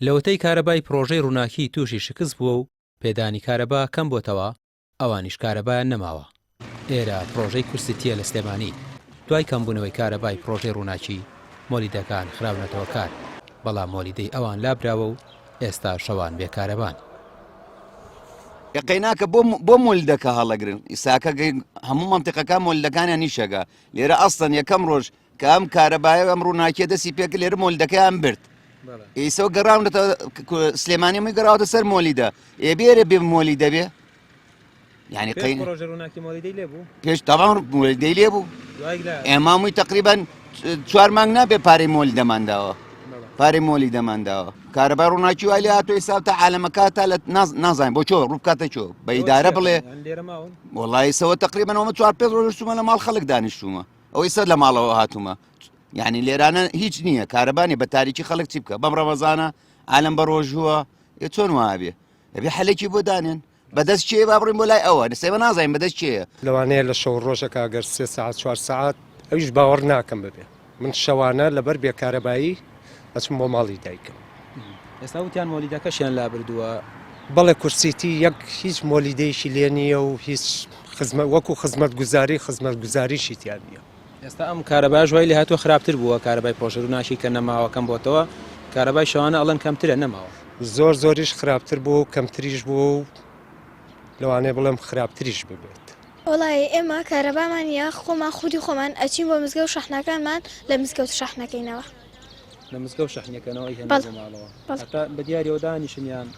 لەوەتەی کارەبای پرۆژەی ڕووناکی تووشی شکست بووە و پێدانی کارەبا کەم بۆتەوە ئەوانیش کارەبایان نەماوە. ئێرە پرۆژەی کورسیتیە لە سلێمانی دوای کەمبوونەوەی کارەبای پرۆژەی ڕووناکی مۆلیدەکان خراونەتەوە کار، بەڵام مۆلیدەی ئەوان لابراوە و ئێستا شەوان بێکارەبان. یقیناکە بۆ مۆلیدەکە هەڵەگرن ئیساکە هەموو مەمتیقەکان مۆلیدەکانیان نیشەگە لێرە ئەستن یەکەم ڕۆژ کە ئەم کارەبایە ئەم ڕووناکیە دەستی پێکە لێرە مۆلیدەکەیان برد ئیسەوە گەڕاونەتەوە سلێمانی می گەڕاوەتە سەر مۆلیدە ئێبێرە بێ مۆلیدە بێ یعنی پێش تاوان مۆلیدەی لێ بوو ئێمامووی تقریبان 4 مانگ نابێ پارەی مۆلیدەمانداوە پارەی مۆلی دەمانداوە کارەبای ڕووناکی وای لێ هاتووە ئێستا تا عالەمەکە تا لە نازانین بۆ چۆ ڕووبکاتە چۆ بە ئیدارە بڵێ وەڵای ئێسەوە تقریبان ئەومە 4-5 ڕۆژ چوومە لە ماڵ خەڵک دانیشتوومە ئەو ئێستا لە ماڵەوە هاتوومە یعنی لێرانە هیچ نییە کارەبانی بە تاریکی خەڵک چی بکە بەم ڕەمەزانە عالەم بە ڕۆژووە چۆن وابێ ئەبێ حەلێکی بۆ دانێن بەدەست چێ با بڕین بۆ لای ئەوە دەسێمە نازانین بەدەست چێە لەوانەیە لە شەو ڕۆژێکە ئەگەر 3 ساعت 4 ساعت ئەویش باوەڕ ناکەم ببێ من شەوانە لەبەر بێکارەبایی ئەچم بۆ ماڵی دایکم. ئێستا وتیان مۆلیدەکەشیان لابردووە بەڵێ کورسیتی یەک هیچ مۆلیدەیشی لێ نییە و هیچ وەکو خزمەتگوزاریشی تیان نییە. ئێستا ئەم کارەبای ژوای لێ هاتووە خراپتر بووە کارەبای پرۆژە ڕووناکی کە نەماوەکەم بۆتەوە کارەبای شەوانە ئەڵەن کەمترە نەماوە زۆریش خراپتر بوو و کەمتریش بوو و لەوانەیە بڵێم خراپتریش ببێت. وڵای ئێمە کارەبامان یا خۆمان خودی خۆمان ئەچین بۆ مزگەوت شەحنەکانمان لە مزگەوت شەحنەکەینەوە لە مزگەوت شەحنەکەنەوە ماڵەوە بە دیاریەوە دانیشتیان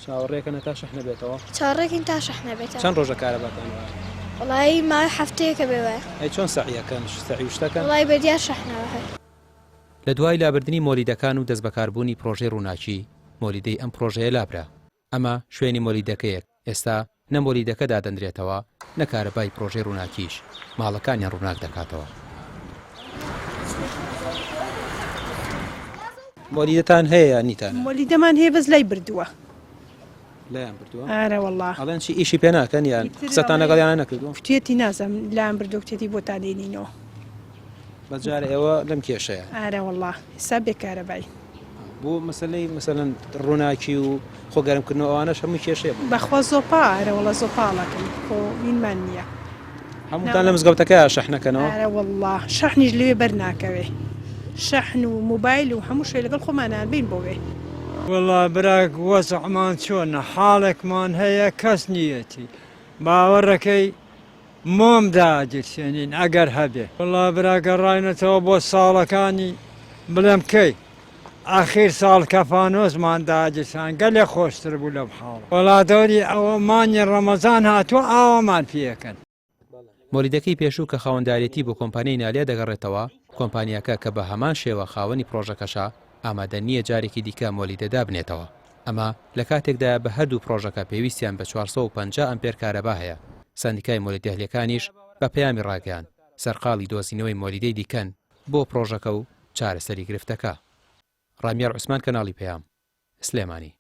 چاوەڕێکەنە تا شەحنە بێتەوە چاڕێکین تا شەحنە بێتەوە چەند ڕۆژە کارەباتانەوە وڵای مای هەفتەیەکە بێوە ئەی چۆن سەعیەکەن سەعی شتەکەن وڵای بەدیار شەحنەوە هەیە. لە دوای لابردنی مۆلیدەکان و دەست بەکاربوونی پرۆژەی ڕووناکی مۆلیدەی ئەم پرۆژەیە لابرا ئەمە شوێنی مۆلیدەکەیەک ئێستا نە مۆلیدەکە دادەندرێتەوە نە کارەبای پرۆژەی ڕووناکیش ماڵەکانیان ڕووناک دەکاتەوە. مۆلیدەتان هەیە نیتان مۆلیدەمان هەیە بەس لای بردووە لایان بردووە ئارە وەڵڵا ئەڵێن چی ئیشی پێ ناکەن یان قسەتان لەگەڵیان نەکردووە کوتێتی نازەم لایان بردو کوتێتی بۆ تا دێنینەوە بەجارە ئێوە لەم کێشەیە ئارە وەڵڵا حساب بێکارەبای بۆ مەسەلەی مەسەلەن ڕووناکی و خۆگەرمکردنەوە ئەوانەش هەموو کێشەیە بەخوا زۆپا ئارە وەڵە زۆپاڵەکەم خۆ وینمان نییە هەمووتان لە مزگەوتەکە شەحنەکەنەوە ئارە وەڵڵا شەحنیش لەوێ بەرناکەوێ شەحن و موبایل و هەموو شوێ لەگەڵ خۆمانان بین بۆ وێ والله براك وەزعمان چۆنە حاڵێکمان هەیە کەس نیەتی باوەڕەکەی مۆم داگیرسێنین ئەگەر هەبێ والله براکە ڕاینەتەوە بۆ ساڵەکانی بڵێم کەی ئاخیر ساڵ کەفانۆزمان داگیرسان گەلێ خۆشتر بوو لەم حاڵ وەڵا دەوری ئەوە مانگی ڕەمەزان هاتووە ئاوامان پێەکەن. مۆلیدەکەی پێشوو کە خاوەنداریەتی بۆ کۆمپانیای نالیا دەگەڕێتەوە کۆمپانیاکە کە بە هەمان شێوە خاوەنی پرۆژەکەشە ئامادە نییە جارێکی دیکە مۆلیدەدا بنێتەوە. ئەمە لە کاتێکدا بە هەردوو پرۆژەکە پێویستیان بە 450 ئەمپێر کارەبا هەیە. سەندیکای مۆلیدەهلەکانیش بە پەیامی ڕاگەیان سەرقاڵی دۆزینەوەی مۆلیدەی دیکەن بۆ پرۆژەکە و چارەسەری گرفتەکە. ڕامیار عوسمان کەناڵی پەیام سلێمانی.